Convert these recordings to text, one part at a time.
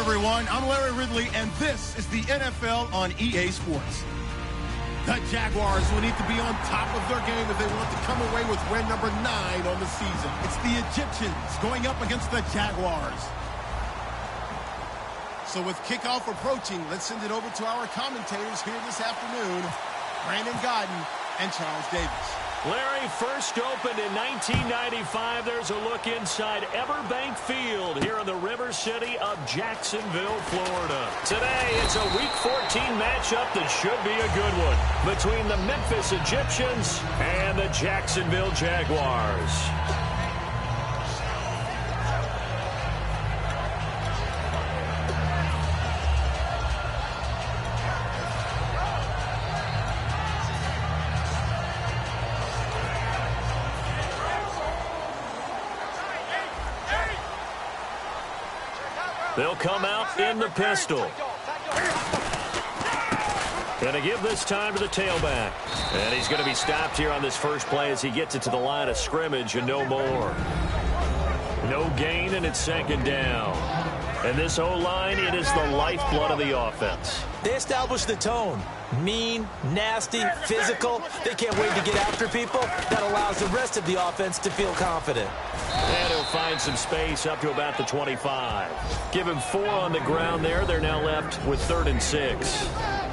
Everyone, I'm Larry Ridley, and this is the NFL on EA Sports. The Jaguars will need to be on top of their game if they want to come away with win number 9 on the season. It's the Egyptians going up against the Jaguars. So with kickoff approaching, let's send it over to our commentators here this afternoon, Brandon Godden and Charles Davis. Larry, first opened in 1995. There's a look inside Everbank Field here in the River City of Jacksonville, Florida. Today, it's a Week 14 matchup that should be a good one between the Memphis Egyptians and the Jacksonville Jaguars. They'll come out in the pistol. Going to give this time to the tailback. And he's going to be stopped here on this first play as he gets it to the line of scrimmage and no more. No gain, and it's second down. And this O-line, it is the lifeblood of the offense. They established the tone. Mean, nasty, physical. They can't wait to get after people. That allows the rest of the offense to feel confident. And he'll find some space up to about the 25. Give him 4 on the ground there. They're now left with 3rd and 6.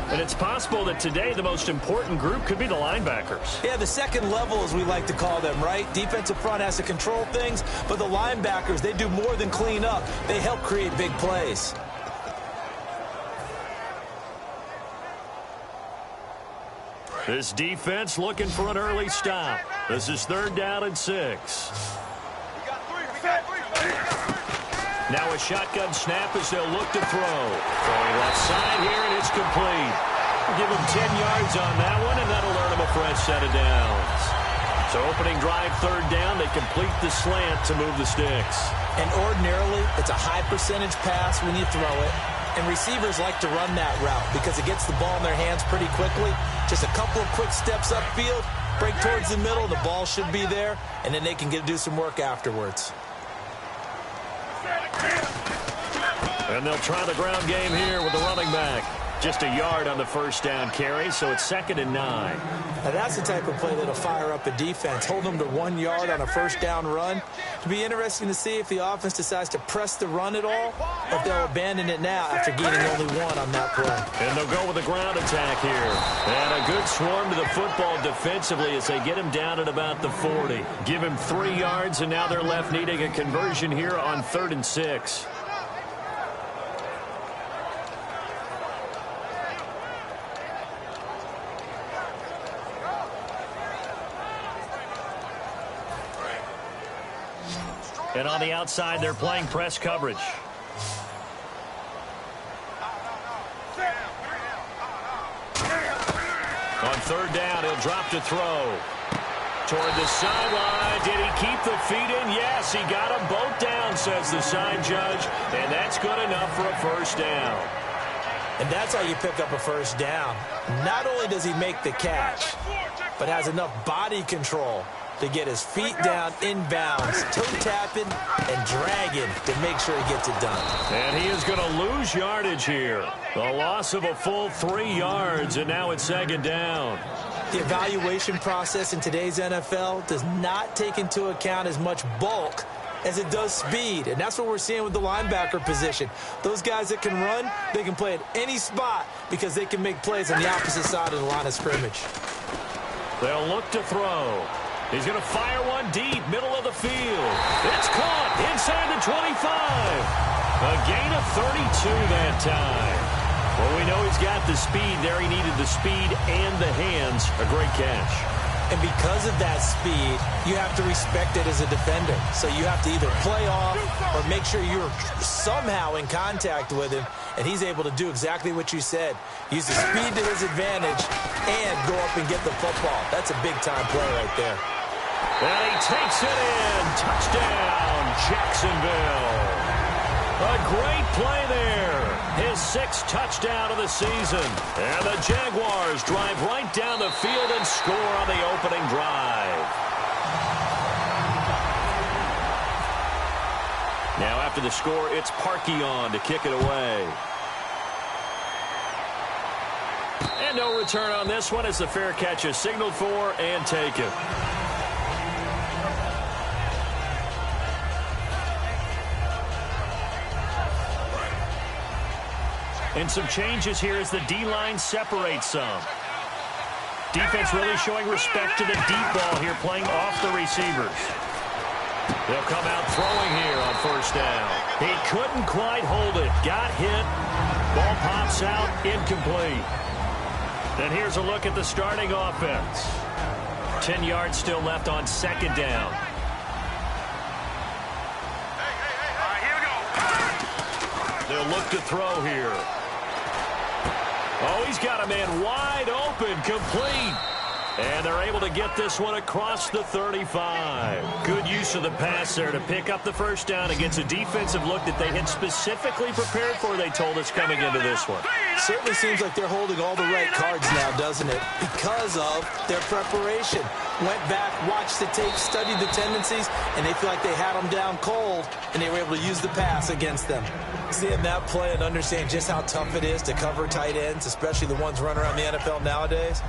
And it's possible that today the most important group could be the linebackers. Yeah, the second level, as we like to call them, right? Defensive front has to control things, but the linebackers, they do more than clean up. They help create big plays. This defense looking for an early stop. This is 3rd down and 6. Now a shotgun snap as they'll look to throw. Throwing left side here, and it's complete. Give him 10 yards on that one, and that'll earn him a fresh set of downs. So opening drive, 3rd down, they complete the slant to move the sticks. And ordinarily, it's a high percentage pass when you throw it. And receivers like to run that route because it gets the ball in their hands pretty quickly. Just a couple of quick steps upfield, break towards the middle, the ball should be there, and then they can do some work afterwards. And they'll try the ground game here with the running back. Just a yard on the first down carry, so it's 2nd and 9. Now that's the type of play that'll fire up a defense. Hold them to 1 yard on a first down run. It'll be interesting to see if the offense decides to press the run at all, or if they'll abandon it now after gaining only 1 on that play. And they'll go with a ground attack here. And a good swarm to the football defensively as they get him down at about the 40. Give him 3 yards, and now they're left needing a conversion here on 3rd and 6. And on the outside, they're playing press coverage. On 3rd down, he'll drop to throw. Toward the sideline. Did he keep the feet in? Yes, he got them both down, says the side judge. And that's good enough for a first down. And that's how you pick up a first down. Not only does he make the catch, but has enough body control to get his feet down inbounds, toe-tapping and dragging to make sure he gets it done. And he is going to lose yardage here. A loss of a full 3 yards, and now it's 2nd down. The evaluation process in today's NFL does not take into account as much bulk as it does speed, and that's what we're seeing with the linebacker position. Those guys that can run, they can play at any spot because they can make plays on the opposite side of the line of scrimmage. They'll look to throw. He's going to fire one deep, middle of the field. It's caught inside the 25. A gain of 32 that time. Well, we know he's got the speed there. He needed the speed and the hands. A great catch. And because of that speed, you have to respect it as a defender. So you have to either play off or make sure you're somehow in contact with him, and he's able to do exactly what you said. Use the speed to his advantage and go up and get the football. That's a big-time play right there. And he takes it in. Touchdown, Jacksonville. A great play there. His 6th touchdown of the season. And the Jaguars drive right down the field and score on the opening drive. Now after the score, it's Parkey on to kick it away. And no return on this one as the fair catch is signaled for and taken. And some changes here as the D-line separates some. Defense really showing respect to the deep ball here, playing off the receivers. They'll come out throwing here on first down. He couldn't quite hold it. Got hit. Ball pops out, incomplete. And here's a look at the starting offense. 10 yards still left on second down. They'll look to throw here. Oh, he's got a man wide open, complete. And they're able to get this one across the 35. Good use of the pass there to pick up the first down against a defensive look that they had specifically prepared for, they told us, coming into this one. Certainly seems like they're holding all the right cards now, doesn't it? Because of their preparation. Went back, watched the tape, studied the tendencies, and they feel like they had them down cold, and they were able to use the pass against them. Seeing that play and understanding just how tough it is to cover tight ends, especially the ones running around the NFL nowadays,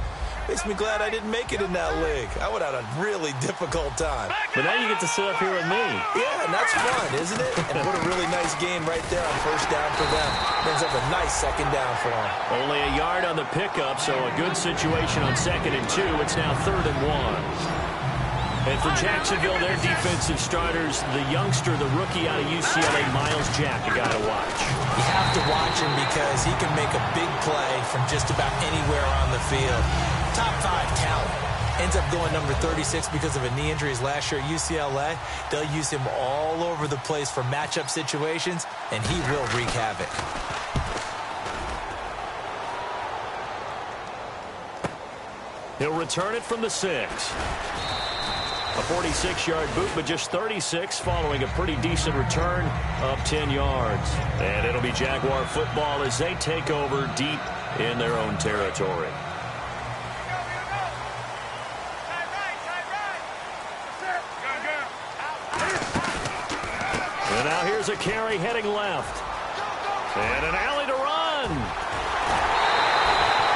makes me glad I didn't make it in that league. I would have had a really difficult time. But now you get to sit up here with me. Yeah, and that's fun, isn't it? And what a really nice game right there on first down for them. Brings up a nice second down for them. Only a yard on the pickup, so a good situation on 2nd and 2. It's now 3rd and 1. And for Jacksonville, their defensive starters, the youngster, the rookie out of UCLA, Miles Jack, you got to watch. You have to watch him because he can make a big play from just about anywhere on the field. Top 5 talent. Ends up going number 36 because of a knee injury last year at UCLA. They'll use him all over the place for matchup situations, and he will wreak havoc. He'll return it from the 6. A 46-yard boot, but just 36 following a pretty decent return of 10 yards. And it'll be Jaguar football as they take over deep in their own territory. And now here's a carry heading left. And an alley to run.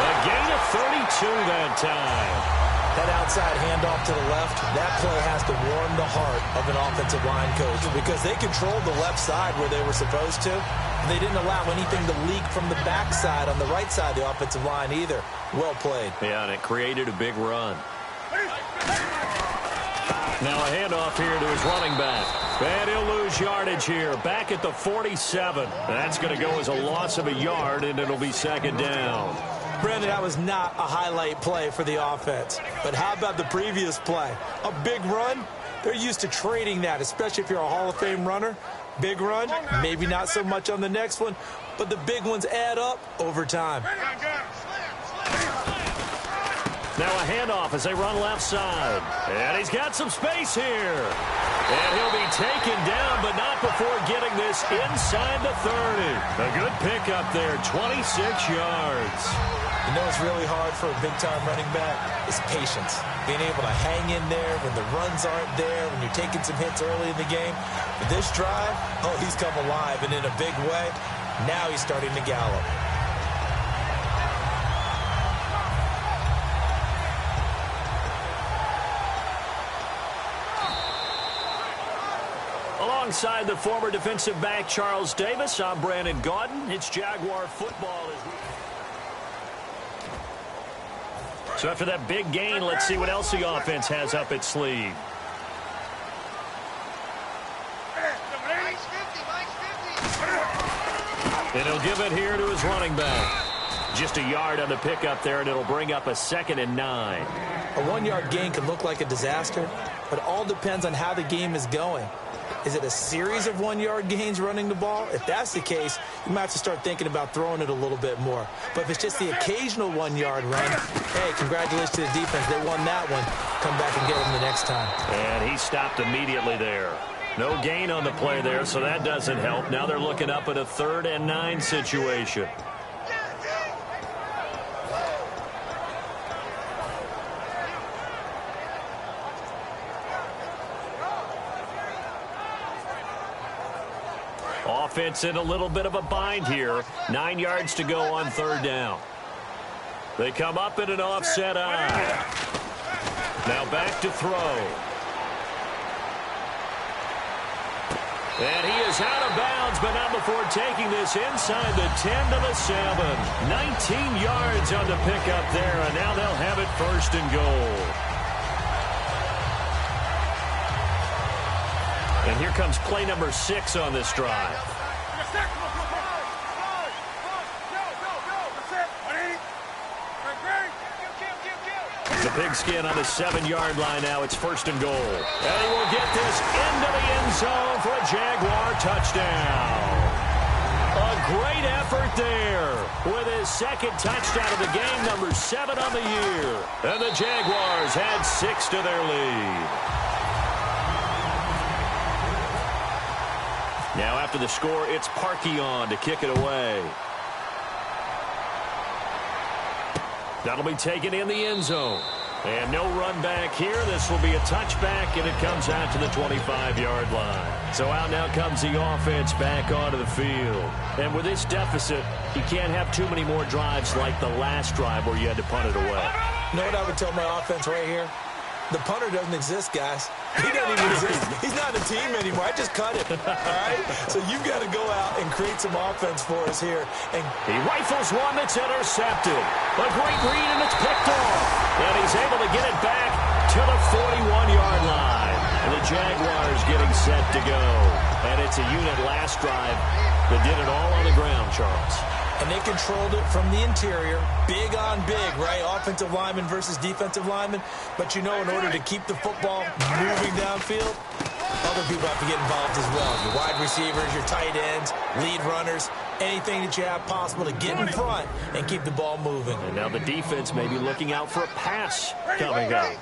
A gain of 32 that time. That outside handoff to the left, that play has to warm the heart of an offensive line coach because they controlled the left side where they were supposed to. And they didn't allow anything to leak from the backside on the right side of the offensive line either. Well played. Yeah, and it created a big run. Now a handoff here to his running back. And he'll lose yardage here. Back at the 47. That's going to go as a loss of a yard, and it'll be 2nd down. Brandon, that was not a highlight play for the offense. But how about the previous play? A big run? They're used to trading that, especially if you're a Hall of Fame runner. Big run, maybe not so much on the next one, but the big ones add up over time. Now a handoff as they run left side. And he's got some space here. And he'll be taken down, but not before getting this inside the 30. A good pickup there, 26 yards. You know what's really hard for a big-time running back? Is patience. Being able to hang in there when the runs aren't there, when you're taking some hits early in the game. But this drive, oh, he's come alive and in a big way. Now he's starting to gallop. Alongside the former defensive back Charles Davis, I'm Brandon Gaudin. It's Jaguar football. So after that big gain, let's see what else the offense has up its sleeve. And he'll give it here to his running back. Just a yard on the pickup there, and it'll bring up a 2nd and 9. A 1-yard gain can look like a disaster, but it all depends on how the game is going. Is it a series of 1-yard gains running the ball? If that's the case, you might have to start thinking about throwing it a little bit more. But if it's just the occasional 1-yard run, hey, congratulations to the defense. They won that one. Come back and get them the next time. And he stopped immediately there. No gain on the play there, so that doesn't help. Now they're looking up at a 3rd and 9 situation. Offense in a little bit of a bind here. 9 yards to go on 3rd down. They come up in an offset eye. Now back to throw. And he is out of bounds, but not before taking this inside the 10 to the 7. 19 yards on the pickup there, and now they'll have it 1st and goal. And here comes play number 6 on this drive. The pigskin on the 7-yard line now. It's 1st and goal. And he will get this into the end zone for a Jaguar touchdown. A great effort there with his 2nd touchdown of the game, number 7 on the year. And the Jaguars had 6 to their lead. Now after the score, it's Parkey on to kick it away. That'll be taken in the end zone. And no run back here. This will be a touchback, and it comes out to the 25-yard line. So out now comes the offense back onto the field. And with this deficit, you can't have too many more drives like the last drive where you had to punt it away. You know what I would tell my offense right here? The punter doesn't exist, guys. He doesn't even exist. He's not a team anymore. I just cut it. All right? So you've got to go out and create some offense for us here. And he rifles one that's intercepted. A great read, and it's picked off. And he's able to get it back to the 41-yard line. And the Jaguars getting set to go. And it's a unit last drive that did it all on the ground, Charles. And they controlled it from the interior. Big on big, right? Offensive lineman versus defensive lineman. But you know, in order to keep the football moving downfield, other people have to get involved as well. Your wide receivers, your tight ends, lead runners, anything that you have possible to get in front and keep the ball moving. And now the defense may be looking out for a pass coming up.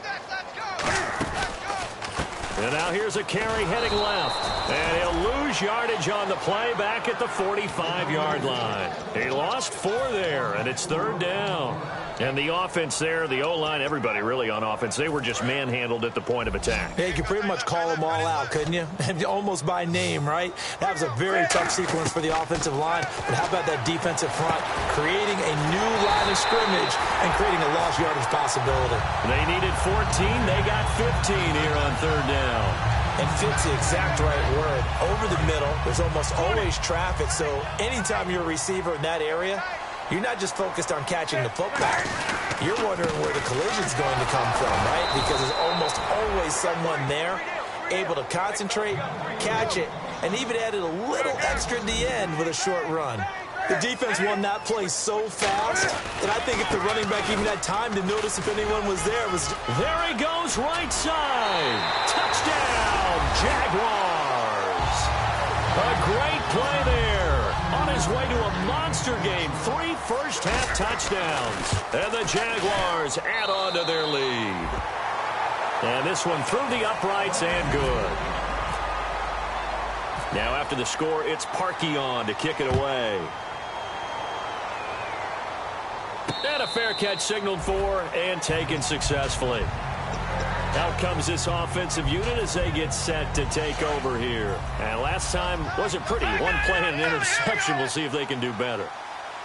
And now here's a carry heading left. And he'll lose yardage on the play back at the 45-yard line. He lost 4 there, and it's 3rd down. And the offense there, the O-line, everybody really on offense, they were just manhandled at the point of attack. Yeah, you could pretty much call them all out, couldn't you? Almost by name, right? That was a very tough sequence for the offensive line. But how about that defensive front creating a new line of scrimmage and creating a lost yardage possibility? They needed 14. They got 15 here on 3rd down. And fit's the exact right word. Over the middle, there's almost always traffic. So anytime you're a receiver in that area, you're not just focused on catching the football. You're wondering where the collision's going to come from, right? Because there's almost always someone there able to concentrate, catch it, and even added a little extra at the end with a short run. The defense won that play so fast that I think if the running back even had time to notice if anyone was there, it was... There he goes, right side. Touchdown, Jaguars. A great play there. On his way to a monster game. 3 first-half touchdowns. And the Jaguars add on to their lead. And this one through the uprights and good. Now after the score, it's Parkey on to kick it away. And a fair catch signaled for and taken successfully. Out comes this offensive unit as they get set to take over here. And last time wasn't pretty. One play and an interception. We'll see if they can do better.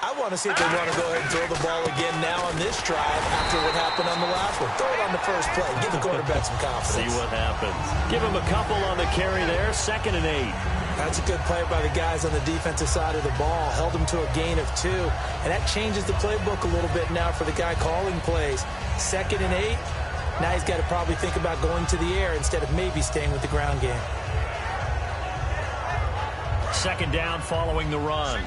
I want to see if they want to go ahead and throw the ball again now on this drive after what happened on the last one. Throw it on the first play. Give the quarterback some confidence. See what happens. Give him a couple on the carry there. 2nd and 8. That's a good play by the guys on the defensive side of the ball. Held them to a gain of 2. And that changes the playbook a little bit now for the guy calling plays. 2nd and 8. Now he's got to probably think about going to the air instead of maybe staying with the ground game. 2nd down following the run.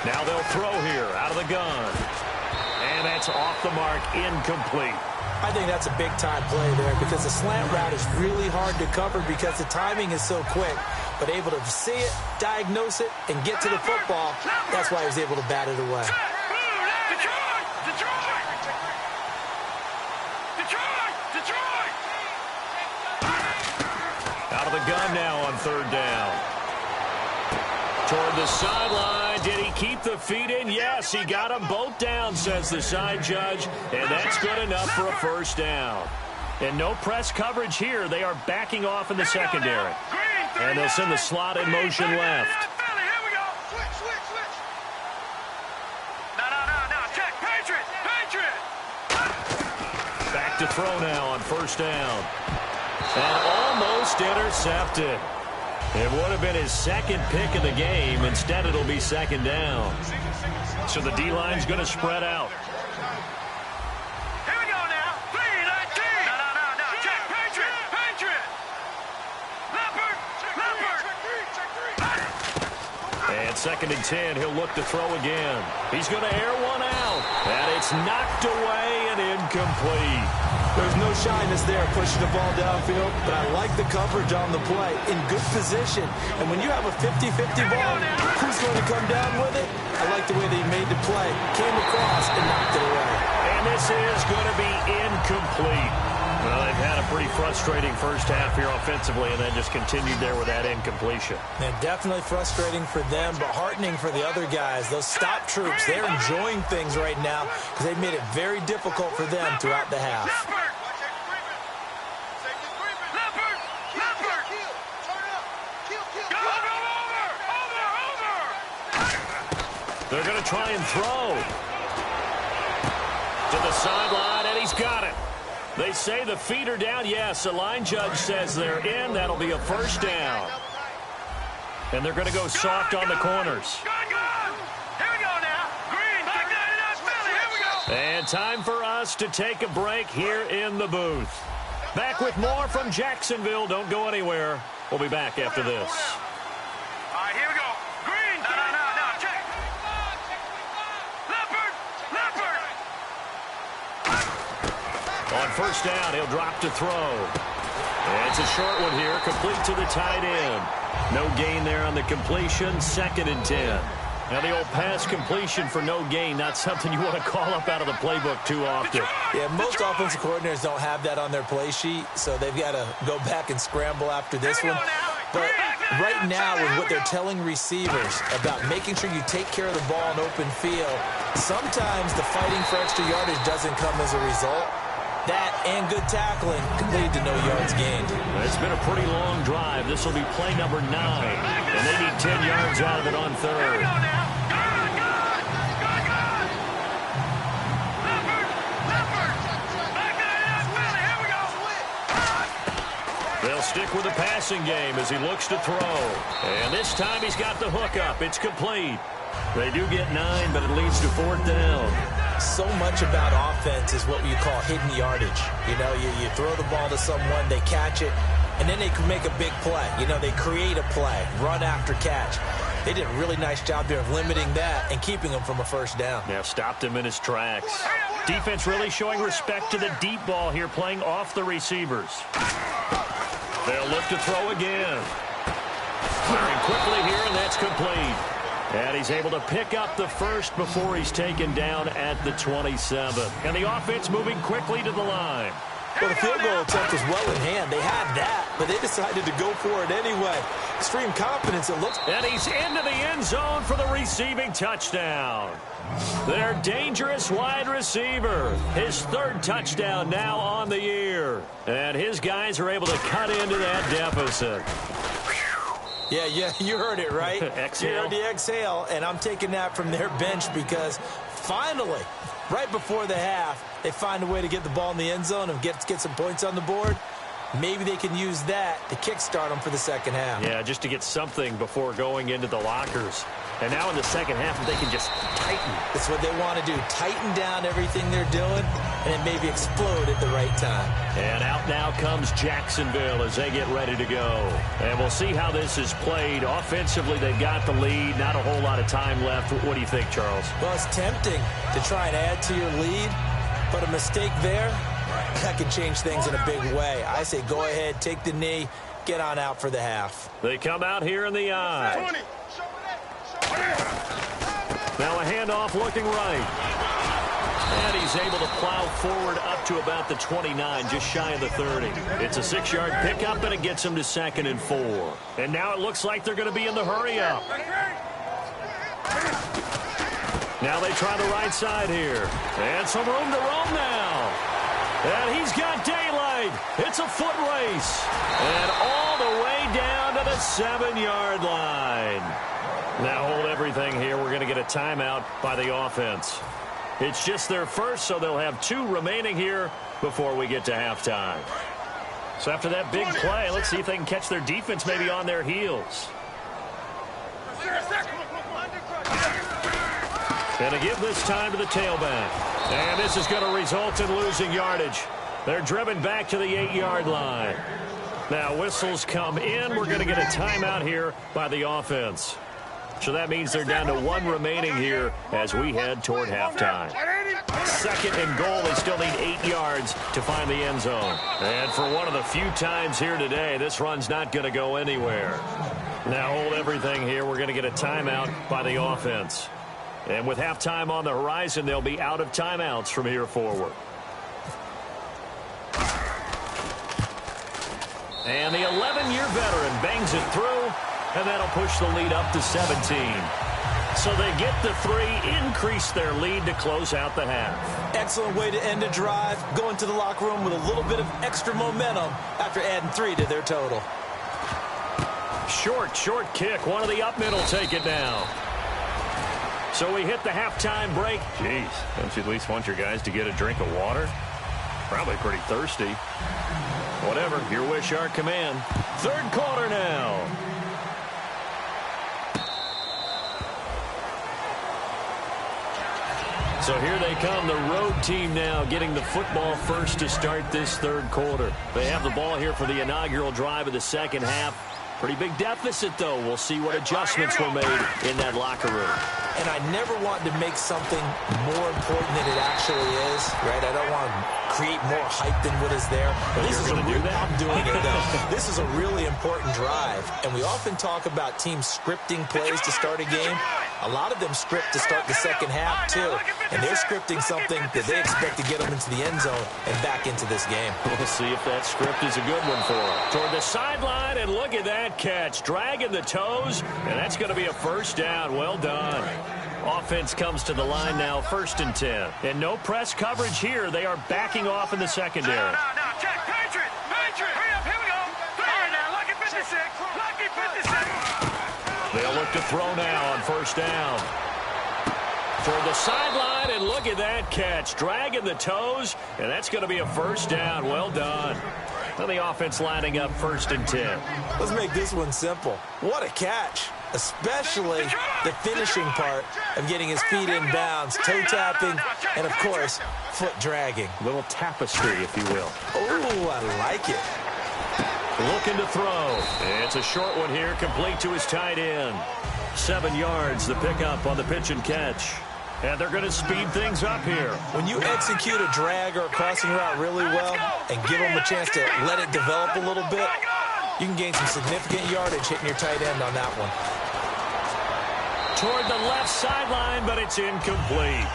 Now they'll throw here out of the gun. And that's off the mark, incomplete. I think that's a big-time play there because the slant route is really hard to cover because the timing is so quick. But able to see it, diagnose it, and get to the football, that's why he was able to bat it away. Out of the gun now on third down. Toward the sideline. Did he keep the feet in? Yes, he got them both down, says the side judge. And that's good enough for a first down. And no press coverage here. They are backing off in the secondary. And they'll send the slot in motion left. Back to throw now on first down. And almost intercepted. It would have been his second pick of the game. Instead, it'll be second down. So the D-line's going to spread out. Here we go now. 3-19. No. Check. Patriot. Leopard. And second and 10, he'll look to throw again. He's going to air one out. And it's knocked away and incomplete. There's no shyness there pushing the ball downfield, but I like the coverage on the play. In good position. And when you have a 50-50 ball, who's going to come down with it? I like the way they made the play. Came across and knocked it away. And this is going to be incomplete. Well, they've had a pretty frustrating first half here offensively and then just continued there with that incompletion. And definitely frustrating for them, but heartening for the other guys. Those stop troops, they're enjoying things right now because they've made it very difficult for them throughout the half. They're going to try and throw. To the sideline, and he's got it. They say the feet are down. Yes, the line judge says they're in. That'll be a first down. And they're going to go soft on the corners. Here we go now. Green. Here we go. And time for us to take a break here in the booth. Back with more from Jacksonville. Don't go anywhere. We'll be back after this. All right, here we go. Green. No. Check. Leopard. On first down, he'll drop to throw. And it's a short one here, complete to the tight end. No gain there on the completion, second and 10. Now the old pass completion for no gain, not something you want to call up out of the playbook too often. Yeah, most offensive coordinators don't have that on their play sheet, so they've got to go back and scramble after this one. But right now, with what they're telling receivers about making sure you take care of the ball in open field, sometimes the fighting for extra yardage doesn't come as a result. That and good tackling can lead to no yards gained. It's been a pretty long drive. This will be play number 9. And they need 10 yards out of it on third. They'll stick with the passing game as he looks to throw. And this time he's got the hook up. It's complete. They do get 9, but it leads to fourth down. So much about offense is what you call hidden yardage. You know, you throw the ball to someone, they catch it, and then they can make a big play. You know, they create a play, run after catch. They did a really nice job there of limiting that and keeping him from a first down. Yeah, stopped him in his tracks. Defense really showing respect to the deep ball here, playing off the receivers. They'll look to throw again. Firing quickly here, and that's complete. And he's able to pick up the first before he's taken down at the 27. And the offense moving quickly to the line. Well, the field goal attempt was well in hand. They had that, but they decided to go for it anyway. Extreme confidence, it looks. And he's into the end zone for the receiving touchdown. Their dangerous wide receiver. His third touchdown now on the year. And his guys are able to cut into that deficit. Yeah, you heard it, right? Exhale. You heard the exhale, and I'm taking that from their bench because finally, right before the half, they find a way to get the ball in the end zone and get some points on the board. Maybe they can use that to kickstart them for the second half. Yeah, just to get something before going into the lockers. And now in the second half, they can just tighten. That's what they want to do. Tighten down everything they're doing and then maybe explode at the right time. And out now comes Jacksonville as they get ready to go. And we'll see how this is played. Offensively, they've got the lead. Not a whole lot of time left. What do you think, Charles? Well, it's tempting to try and add to your lead, but a mistake there, that can change things in a big way. I say go ahead, take the knee, get on out for the half. They come out here in the eye. Now a handoff looking right. And he's able to plow forward up to about the 29, just shy of the 30. It's a 6-yard pickup, and it gets him to 2nd and 4. And now it looks like they're going to be in the hurry-up. Now they try the right side here. And some room to roam now. And he's got daylight. It's a foot race. And all the way down to the 7-yard line. Now hold everything here. We're going to get a timeout by the offense. It's just their first, so they'll have 2 remaining here before we get to halftime. So after that big play, let's see if they can catch their defense maybe on their heels. And to give this time to the tailback. And this is going to result in losing yardage. They're driven back to the 8-yard line. Now whistles come in. We're going to get a timeout here by the offense. So that means they're down to 1 remaining here as we head toward halftime. 2nd and goal. They still need 8 yards to find the end zone. And for one of the few times here today, this run's not going to go anywhere. Now hold everything here. We're going to get a timeout by the offense. And with halftime on the horizon, they'll be out of timeouts from here forward. And the 11-year veteran bangs it through. And that'll push the lead up to 17. So they get the 3, increase their lead to close out the half. Excellent way to end a drive. Go into the locker room with a little bit of extra momentum after adding 3 to their total. Short kick. One of the up middle take it down. So we hit the halftime break. Jeez, don't you at least want your guys to get a drink of water? Probably pretty thirsty. Whatever, your wish, our command. 3rd quarter now. So here they come, the road team now getting the football first to start this 3rd quarter. They have the ball here for the inaugural drive of the second half. Pretty big deficit, though. We'll see what adjustments were made in that locker room. And I never want to make something more important than it actually is, right? I don't want to create more hype than what is there. But this is going to do that? I'm doing it, though. This is a really important drive. And we often talk about teams scripting plays to start a game. A lot of them script to start the second half, too. And they're scripting something that they expect to get them into the end zone and back into this game. We'll see if that script is a good one for them. Toward the sideline, and look at that catch. Dragging the toes, and that's going to be a first down. Well done. Offense comes to the line now, 1st and 10. And no press coverage here. They are backing off in the secondary. No, check, Patriot, hurry up, here we go. All right, now, lucky 56, lucky 56. They'll look to throw now on 1st down. Toward the sideline, and look at that catch. Dragging the toes, and that's going to be a first down. Well done. And the offense lining up 1st and 10. Let's make this one simple. What a catch. Especially the finishing part of getting his feet in bounds, toe tapping, and of course, foot dragging. Little tapestry, if you will. Oh, I like it. Looking to throw. It's a short one here, complete to his tight end. 7 yards, the pickup on the pitch and catch. And they're going to speed things up here. When you execute a drag or a crossing route really well and give them a chance to let it develop a little bit, you can gain some significant yardage hitting your tight end on that one. Toward the left sideline, but it's incomplete.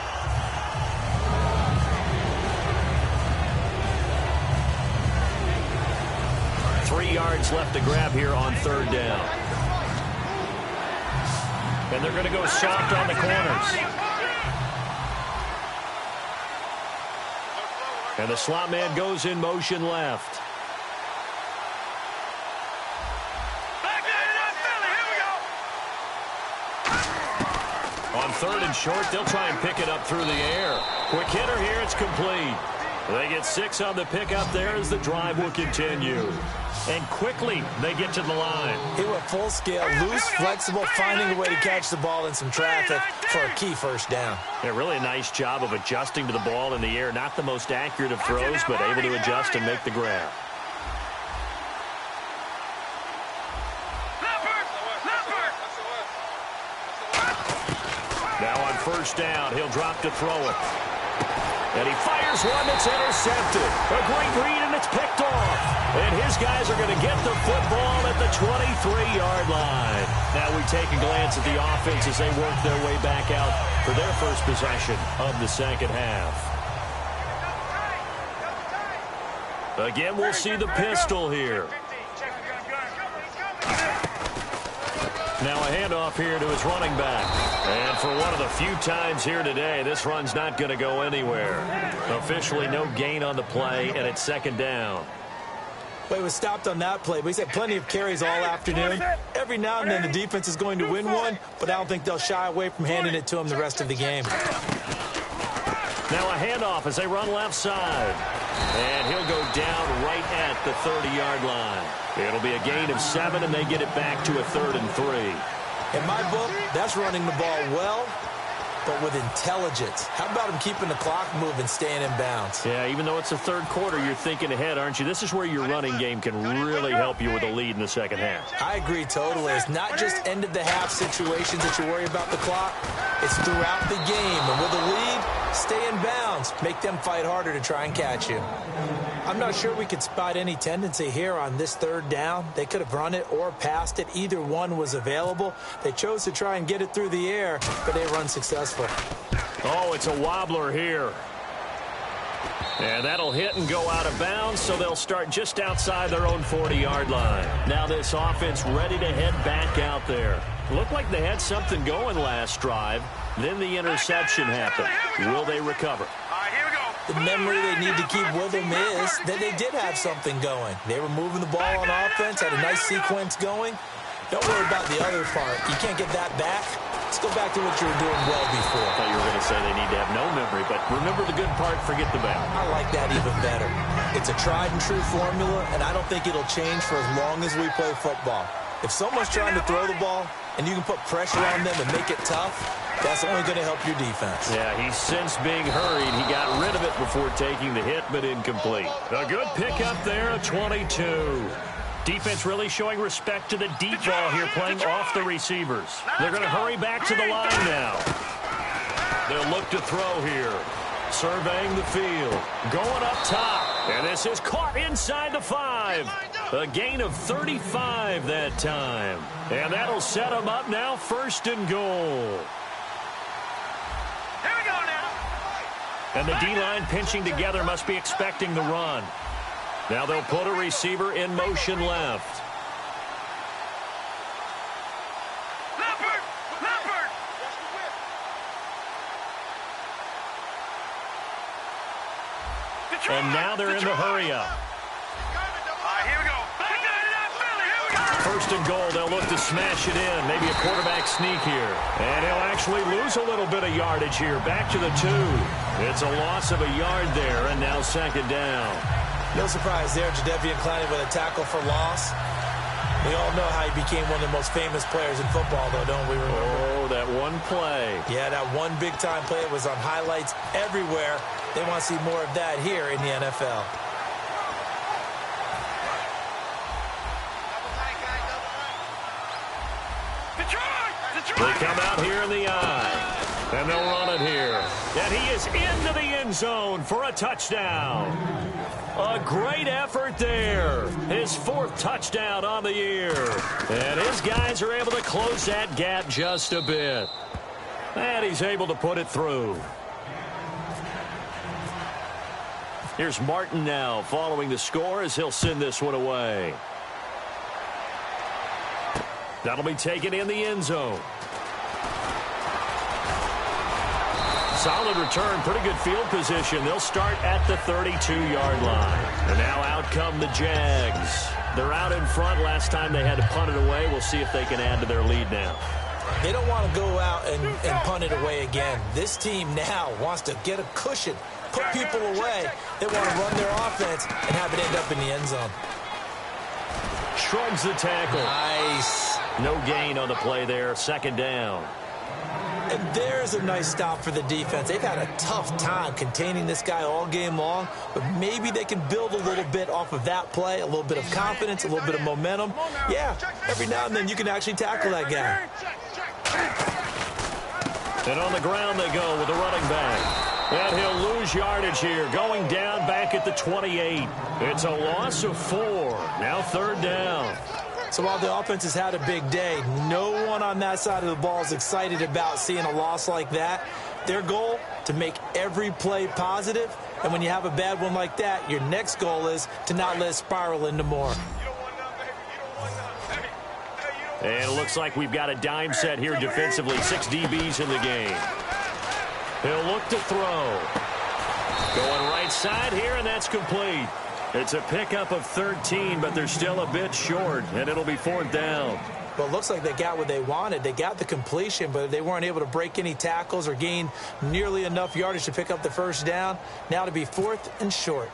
Three yards left to grab here on 3rd down. And they're going to go soft on the corners. And the slot man goes in motion left. On 3rd and short, they'll try and pick it up through the air. Quick hitter here, it's complete. They get 6 on the pickup there as the drive will continue. And quickly, they get to the line. He went full scale, loose, flexible, finding a way to catch the ball in some traffic for a key first down. Yeah, really a nice job of adjusting to the ball in the air. Not the most accurate of throws, but able to adjust and make the grab. Now on first down, he'll drop to throw it. And he fires one that's intercepted. A great read, and it's picked off. And his guys are going to get the football at the 23-yard line. Now we take a glance at the offense as they work their way back out for their first possession of the second half. Again, we'll see the pistol here. Now a handoff here to his running back. And for one of the few times here today, this run's not going to go anywhere. Officially no gain on the play, and it's second down. Well, he was stopped on that play, but he's had plenty of carries all afternoon. Every now and then the defense is going to win one, but I don't think they'll shy away from handing it to him the rest of the game. Now a handoff as they run left side. And he'll go down right at the 30-yard line. It'll be a gain of 7, and they get it back to a 3rd and 3. In my book, that's running the ball well, but with intelligence. How about him keeping the clock moving, staying in bounds? Yeah, even though it's the third quarter, you're thinking ahead, aren't you? This is where your running game can really help you with a lead in the second half. I agree totally. It's not just end-of-the-half situations that you worry about the clock. It's throughout the game. And with a lead, stay in bounds. Make them fight harder to try and catch you. I'm not sure we could spot any tendency here on this third down. They could have run it or passed it. Either one was available. They chose to try and get it through the air, but they run successful. Oh, it's a wobbler here. And that'll hit and go out of bounds, so they'll start just outside their own 40-yard line. Now this offense ready to head back out there. Looked like they had something going last drive. Then the interception happened. Will they recover? The memory they need to keep with them is that they did have something going. They were moving the ball on offense, had a nice sequence going. Don't worry about the other part. You can't get that back. Let's go back to what you were doing well before. I thought you were going to say they need to have no memory, but remember the good part, forget the bad. I like that even better. It's a tried-and-true formula, and I don't think it'll change for as long as we play football. If someone's trying to throw the ball and you can put pressure on them and make it tough, that's only going to help your defense. Yeah, he's since being hurried. He got rid of it before taking the hit, but incomplete. A good pickup there, a 22. Defense really showing respect to the deep ball here, playing off the receivers. They're going to hurry back to the line now. They'll look to throw here. Surveying the field. Going up top. And this is caught inside the 5. A gain of 35 that time. And that'll set them up now, 1st and goal. Here we go now. And the D-line pinching together must be expecting the run. Now they'll put a receiver in motion left. Leopard! And now they're in the hurry-up. Here we go. 1st and goal, they'll look to smash it in. Maybe a quarterback sneak here. And he'll actually lose a little bit of yardage here. Back to the 2. It's a loss of a yard there, and now 2nd down. No surprise there, Jadeveon Clowney with a tackle for loss. We all know how he became one of the most famous players in football, though, don't we remember? Oh, that one play. Yeah, that one big-time play. It was on highlights everywhere. They want to see more of that here in the NFL. They come out here in the eye. And they'll run it here. And he is into the end zone for a touchdown. A great effort there. His 4th touchdown on the year. And his guys are able to close that gap just a bit. And he's able to put it through. Here's Martin now following the score as he'll send this one away. That'll be taken in the end zone. Solid return, pretty good field position. They'll start at the 32-yard line. And now out come the Jags. They're out in front. Last time they had to punt it away. We'll see if they can add to their lead now. They don't want to go out and punt it away again. This team now wants to get a cushion put people away. They want to run their offense and have it end up in the end zone. Shrugs the tackle. Nice. No gain on the play there. Second down. And there's a nice stop for the defense. They've had a tough time containing this guy all game long, but maybe they can build a little bit off of that play, a little bit of confidence, a little bit of momentum. Yeah, every now and then you can actually tackle that guy. And on the ground they go with the running back. And he'll lose yardage here, going down back at the 28. It's a loss of 4. Now third down. So while the offense has had a big day, no one on that side of the ball is excited about seeing a loss like that. Their goal, to make every play positive. And when you have a bad one like that, your next goal is to not let it spiral into more. And it looks like we've got a dime set here defensively. 6 DBs in the game. He'll look to throw. Going right side here, and that's complete. It's a pickup of 13, but they're still a bit short, and it'll be fourth down. Well, it looks like they got what they wanted. They got the completion, but they weren't able to break any tackles or gain nearly enough yardage to pick up the first down. Now to be fourth and short.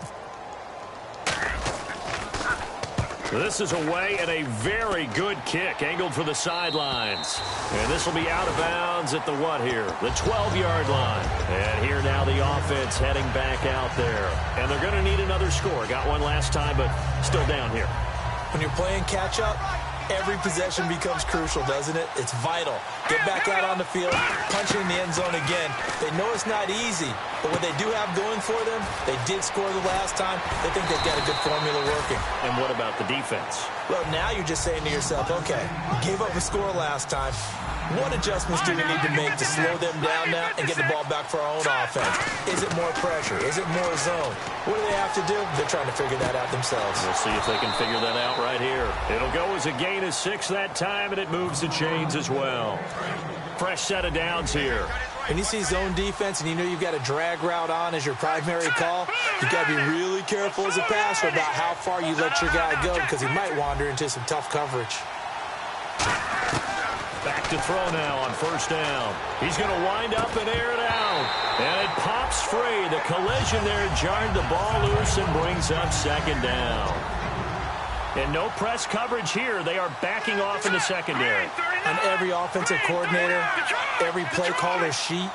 This is away and a very good kick, angled for the sidelines. And this will be out of bounds at the what here? The 12-yard line. And here now the offense heading back out there. And they're going to need another score. Got one last time, but still down here. When you're playing catch-up, every possession becomes crucial, doesn't it? It's vital. Get back out on the field, punch it in the end zone again. They know it's not easy, but what they do have going for them, they did score the last time. They think they've got a good formula working. And what about the defense? Well, now you're just saying to yourself, okay, gave up a score last time. What adjustments do we need to make to slow them down now and get the ball back for our own offense? Is it more pressure? Is it more zone? What do they have to do? They're trying to figure that out themselves. We'll see if they can figure that out right here. It'll go as a gain of 6 that time, and it moves the chains as well. Fresh set of downs here. When you see zone defense and you know you've got a drag route on as your primary call, you've got to be really careful as a passer about how far you let your guy go because he might wander into some tough coverage. Back to throw now on first down. He's going to wind up and air it out. And it pops free. The collision there jarred the ball loose and brings up second down. And no press coverage here. They are backing off in the secondary. On every offensive coordinator, every play caller sheet,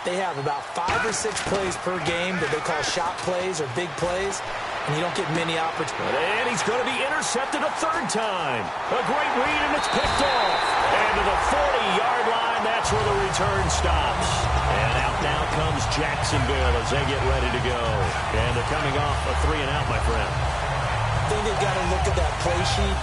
they have about 5 or 6 plays per game that they call shot plays or big plays. And you don't get many opportunities. And he's going to be intercepted a third time. A great read, and it's picked off. And to the 40-yard line, that's where the return stops. And out now comes Jacksonville as they get ready to go. And they're coming off a 3-and-out, my friend. I think they've got to look at that play sheet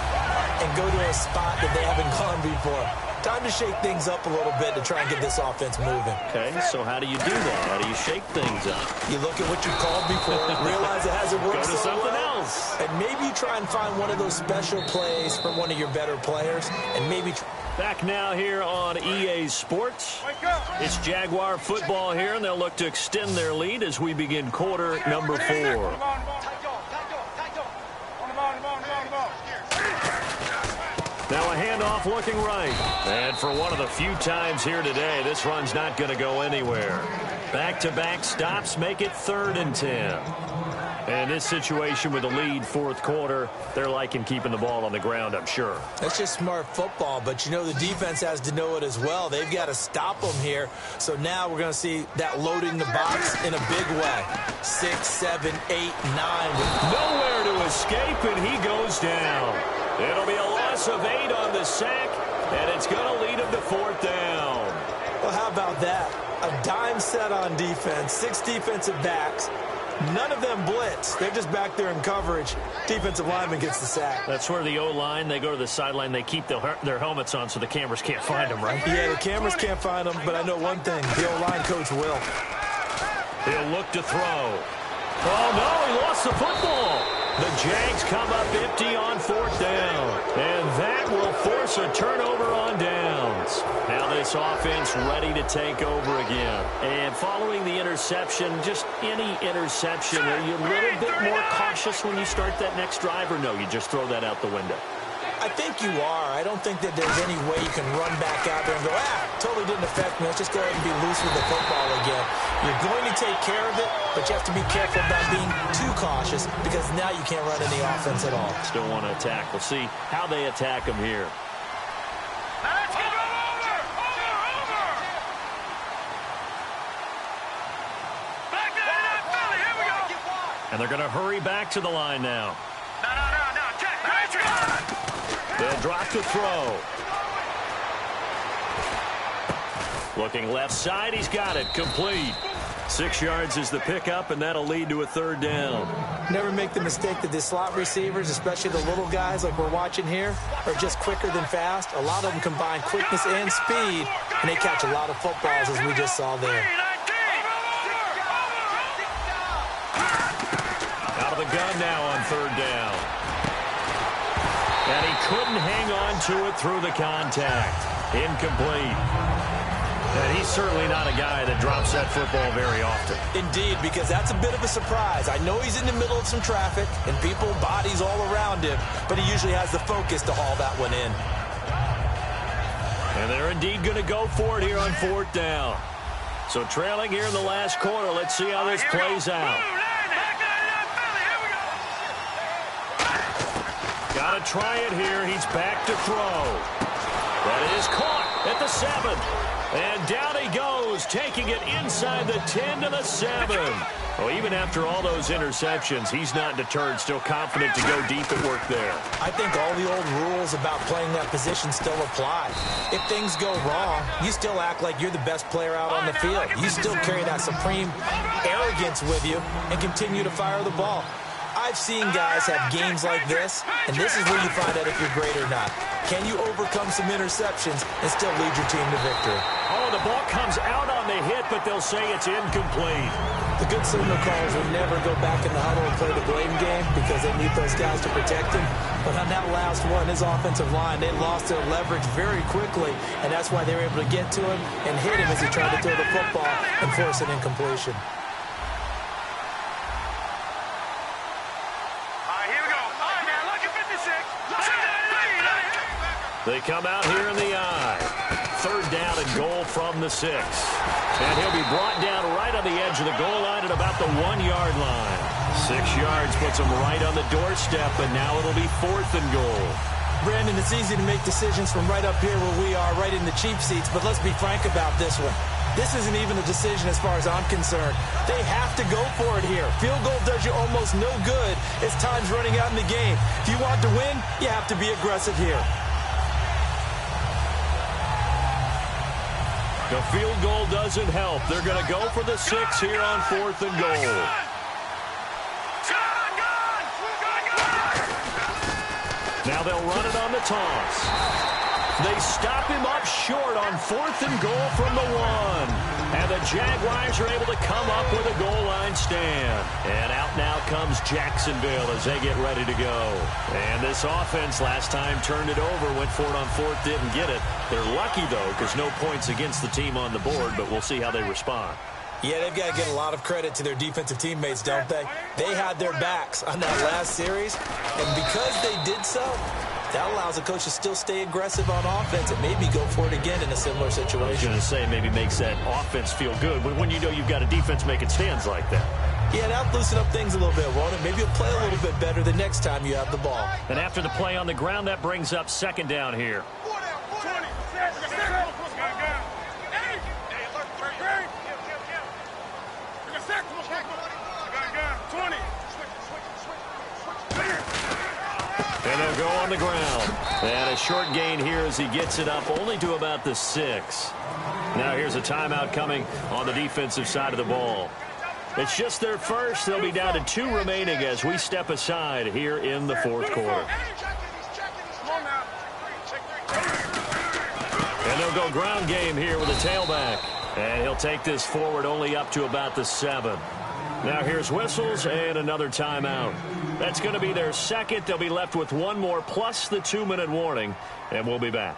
and go to a spot that they haven't gone before. Time to shake things up a little bit to try and get this offense moving. Okay, so how do you do that? How do you shake things up? You look at what you called before, realize it hasn't worked Go to so something well, else. and maybe you try and find one of those special plays from one of your better players, and maybe... Back now here on EA Sports. It's Jaguar football here, and they'll look to extend their lead as we begin quarter number 4. Now a handoff looking right. And for one of the few times here today, this run's not going to go anywhere. Back-to-back stops make it 3rd and 10. And this situation with the lead, fourth quarter, they're liking keeping the ball on the ground, I'm sure. That's just smart football, but you know the defense has to know it as well. They've got to stop them here. So now we're going to see that loading the box in a big way. 6, 7, 8, 9. Nowhere to escape, and he goes down. It'll be a loss of 8 on the sack, and it's going to lead him to 4th down. Well, how about that? A dime set on defense, 6 defensive backs. None of them blitz. They're just back there in coverage. Defensive lineman gets the sack. That's where the O-line, they go to the sideline, they keep their helmets on so the cameras can't find them, right? Yeah, the cameras can't find them, but I know one thing. The O-line coach will. He'll look to throw. Oh, no, he lost the football. The Jags come up empty on 4th down. And that will force a turnover on downs. Now this offense ready to take over again. And following the interception, just any interception, are you a little bit more cautious when you start that next drive, or no, you just throw that out the window? I think you are. I don't think that there's any way you can run back out there and go, totally really didn't affect me. Let's just go ahead and be loose with the football again. You're going to take care of it, but you have to be careful about being too cautious because now you can't run any offense at all. Still want to attack. We'll see how they attack him here. Let's go over! Back down that belly. Here we go. And they're going to hurry back to the line now. No. Check. Patriot. They'll drop the throw. Looking left side, he's got it. Complete. 6 yards is the pickup, and that'll lead to a third down. Never make the mistake that the slot receivers, especially the little guys like we're watching here, are just quicker than fast. A lot of them combine quickness and speed, and they catch a lot of footballs, as we just saw there. Out of the gun now on third down. And he couldn't hang on to it through the contact. Incomplete. And he's certainly not a guy that drops that football very often. Indeed, because that's a bit of a surprise. I know he's in the middle of some traffic and people, bodies all around him, but he usually has the focus to haul that one in. And they're indeed going to go for it here on fourth down. So trailing here in the last quarter, let's see how this plays out. Got to try it here. He's back to throw. That is caught at the 7. And down he goes, taking it inside the 10 to the 7. Well, even after all those interceptions, he's not deterred, still confident to go deep at work there. I think all the old rules about playing that position still apply. If things go wrong, you still act like you're the best player out on the field. You still carry that supreme arrogance with you and continue to fire the ball. I've seen guys have games like this, and this is where you find out if you're great or not. Can you overcome some interceptions and still lead your team to victory? Oh, the ball comes out on the hit, but they'll say it's incomplete. The good signal callers will never go back in the huddle and play the blame game because they need those guys to protect him. But on that last one, his offensive line, they lost their leverage very quickly, and that's why they were able to get to him and hit him as he tried to throw the football and force an incompletion. They come out here in the eye. Third down and goal from the 6. And he'll be brought down right on the edge of the goal line at about the 1-yard line. 6 yards puts him right on the doorstep, and now it'll be 4th and goal. Brandon, it's easy to make decisions from right up here where we are, right in the cheap seats, but let's be frank about this one. This isn't even a decision as far as I'm concerned. They have to go for it here. Field goal does you almost no good as time's running out in the game. If you want to win, you have to be aggressive here. The field goal doesn't help. They're going to go for the 6 here on 4th and goal. Now they'll run it on the toss. They stop him up short on 4th and goal from the 1. And the Jaguars are able to come up with a goal line stand. And out now comes Jacksonville as they get ready to go. And this offense last time turned it over, went for it on 4th, didn't get it. They're lucky, though, because no points against the team on the board, but we'll see how they respond. Yeah, they've got to get a lot of credit to their defensive teammates, don't they? They had their backs on that last series, and because they did so, that allows the coach to still stay aggressive on offense and maybe go for it again in a similar situation. I was going to say maybe makes that offense feel good, but when you know you've got a defense making stands like that. Yeah, that'll loosen up things a little bit, won't it? Maybe you'll play a little bit better the next time you have the ball. And after the play on the ground, that brings up 2nd down here. And they'll go on the ground. And a short gain here as he gets it up only to about the 6. Now here's a timeout coming on the defensive side of the ball. It's just their first. They'll be down to 2 remaining as we step aside here in the 4th quarter. And they'll go ground game here with a tailback. And he'll take this forward only up to about the 7. Now here's whistles and another timeout. That's going to be their second. They'll be left with 1 more plus the 2-minute warning, and we'll be back.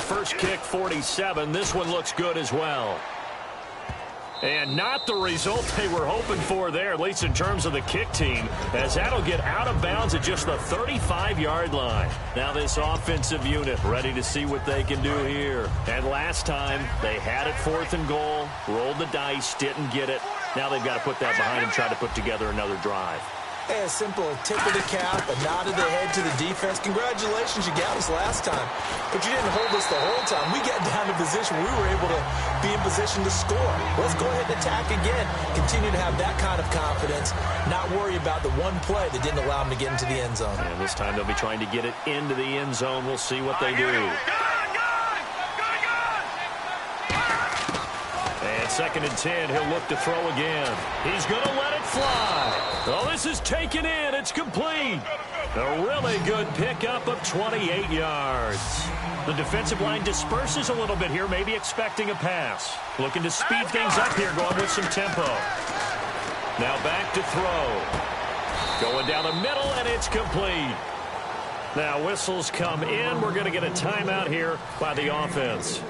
First kick, 47. This one looks good as well. And not the result they were hoping for there, at least in terms of the kick team, as that'll get out of bounds at just the 35-yard line. Now this offensive unit ready to see what they can do here. And last time, they had it 4th and goal, rolled the dice, didn't get it. Now they've got to put that behind them, try to put together another drive. Hey, a simple tip of the cap, a nod of the head to the defense. Congratulations, you got us last time. But you didn't hold us the whole time. We got down to position where we were able to be in position to score. Let's go ahead and attack again. Continue to have that kind of confidence, not worry about the one play that didn't allow them to get into the end zone. And this time they'll be trying to get it into the end zone. We'll see what they do. And 2nd and 10, he'll look to throw again. He's going to let it fly. Oh, this is taken in. It's complete. A really good pickup of 28 yards. The defensive line disperses a little bit here, maybe expecting a pass. Looking to speed things up here, going with some tempo. Now back to throw. Going down the middle, and it's complete. Now whistles come in. We're going to get a timeout here by the offense.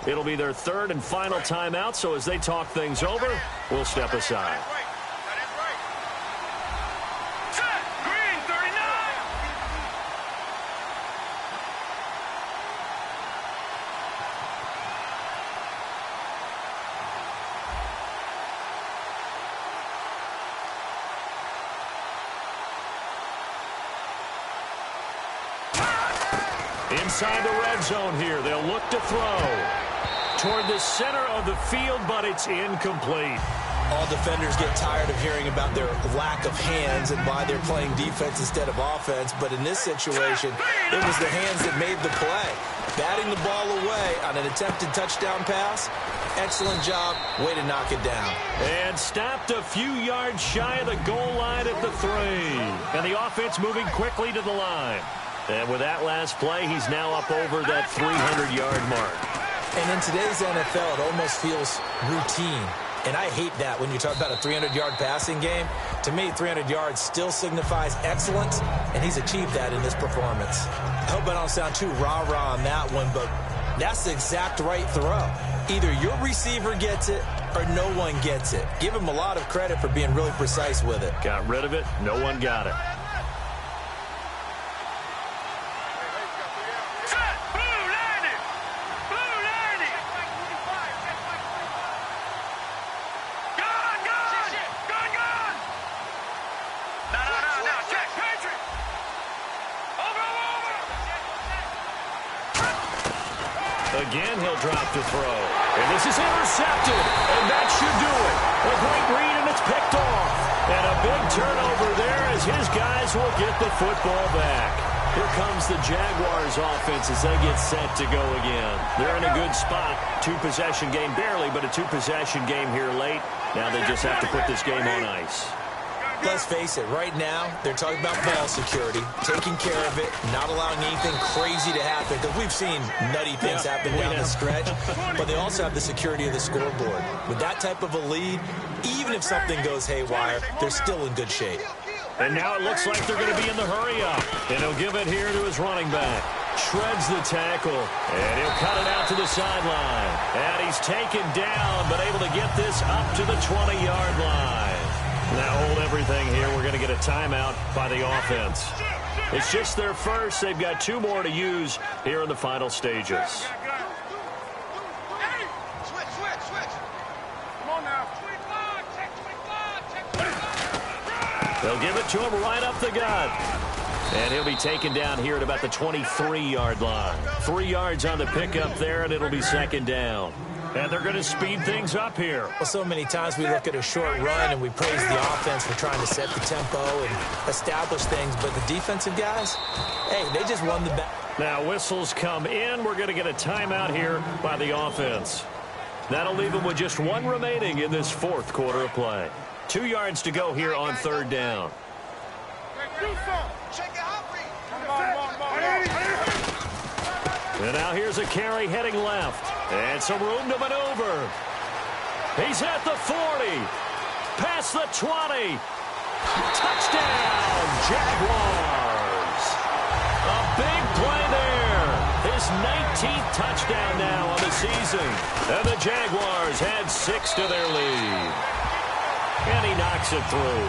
It'll be their 3rd and final timeout, so as they talk things over, we'll step aside. Inside the red zone here, they'll look to throw toward the center of the field, but it's incomplete. All defenders get tired of hearing about their lack of hands and why they're playing defense instead of offense. But in this situation, it was the hands that made the play. Batting the ball away on an attempted touchdown pass. Excellent job. Way to knock it down. And stopped a few yards shy of the goal line at the 3. And the offense moving quickly to the line. And with that last play, he's now up over that 300-yard mark. And in today's NFL, it almost feels routine. And I hate that when you talk about a 300-yard passing game. To me, 300 yards still signifies excellence, and he's achieved that in this performance. I hope I don't sound too rah-rah on that one, but that's the exact right throw. Either your receiver gets it or no one gets it. Give him a lot of credit for being really precise with it. Got rid of it. No one got it. Again, he'll drop to throw. And this is intercepted. And that should do it. A great read, and it's picked off. And a big turnover there as his guys will get the football back. Here comes the Jaguars offense as they get set to go again. They're in a good spot. 2-possession game, barely, but a 2-possession game here late. Now they just have to put this game on ice. Let's face it, right now, they're talking about ball security, taking care of it, not allowing anything crazy to happen, because we've seen nutty things happen down the stretch, but they also have the security of the scoreboard. With that type of a lead, even if something goes haywire, they're still in good shape. And now it looks like they're going to be in the hurry-up, and he'll give it here to his running back. Shreds the tackle, and he'll cut it out to the sideline. And he's taken down, but able to get this up to the 20-yard line. Now hold everything here. We're going to get a timeout by the offense. It's just their first. They've got 2 more to use here in the final stages. They'll give it to him right up the gut. And he'll be taken down here at about the 23-yard line. 3 yards on the pickup there, and it'll be 2nd down. And they're going to speed things up here. Well, so many times we look at a short run and we praise the offense for trying to set the tempo and establish things. But the defensive guys, hey, they just won the battle. Now whistles come in. We're going to get a timeout here by the offense. That'll leave them with just 1 remaining in this 4th quarter of play. 2 yards to go here on 3rd down. And now here's a carry heading left. And some room to maneuver. He's at the 40. Past the 20. Touchdown, Jaguars. A big play there. His 13th touchdown now on the season. And the Jaguars had 6 to their lead. And he knocks it through.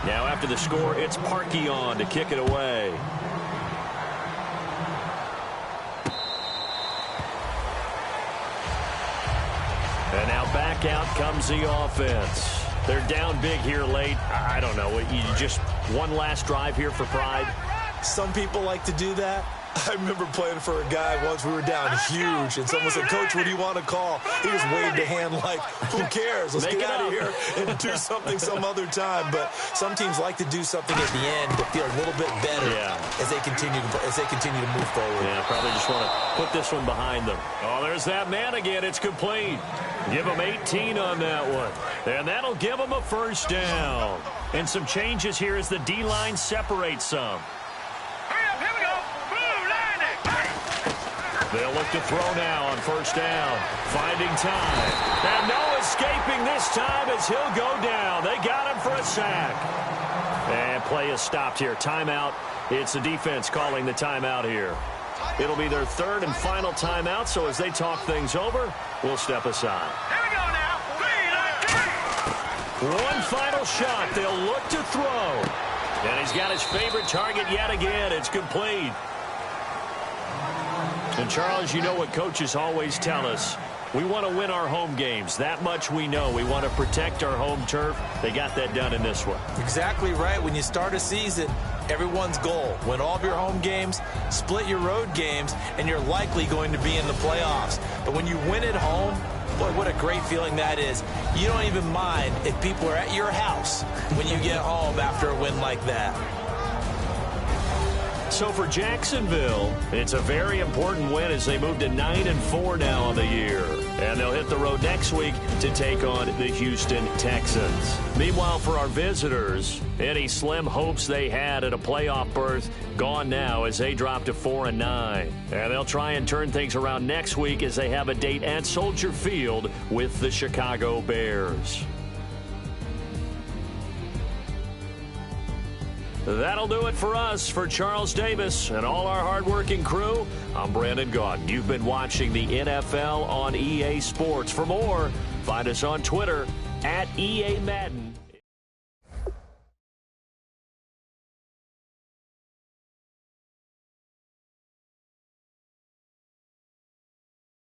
Now after the score, it's Parkey on to kick it away. And now back out comes the offense. They're down big here late. I don't know. You just one last drive here for pride? Some people like to do that. I remember playing for a guy once. We were down huge, and someone said, "Coach, what do you want to call?" He just waved a hand like, who cares? Let's get out of here and do something some other time. But some teams like to do something at the end to feel a little bit better as they continue to move forward. Yeah, probably just want to put this one behind them. Oh, there's that man again. It's complete. Give him 18 on that one. And that'll give him a first down. And some changes here as the D-line separates some. They'll look to throw now on first down. Finding time. And no escaping this time as he'll go down. They got him for a sack. And play is stopped here. Timeout. It's the defense calling the timeout here. It'll be their third and final timeout, so as they talk things over, we'll step aside. Here we go now. 3, 1 final shot. They'll look to throw. And he's got his favorite target yet again. It's complete. And, Charles, you know what coaches always tell us. We want to win our home games. That much we know. We want to protect our home turf. They got that done in this one. Exactly right. When you start a season, everyone's goal, win all of your home games, split your road games, and you're likely going to be in the playoffs. But when you win at home, boy, what a great feeling that is. You don't even mind if people are at your house when you get home after a win like that. So for Jacksonville, it's a very important win as they move to 9-4 now on the year. And they'll hit the road next week to take on the Houston Texans. Meanwhile, for our visitors, any slim hopes they had at a playoff berth gone now as they drop to 4-9. And they'll try and turn things around next week as they have a date at Soldier Field with the Chicago Bears. That'll do it for us. For Charles Davis and all our hardworking crew, I'm Brandon Gaudin. You've been watching the NFL on EA Sports. For more, find us on Twitter @EA Madden.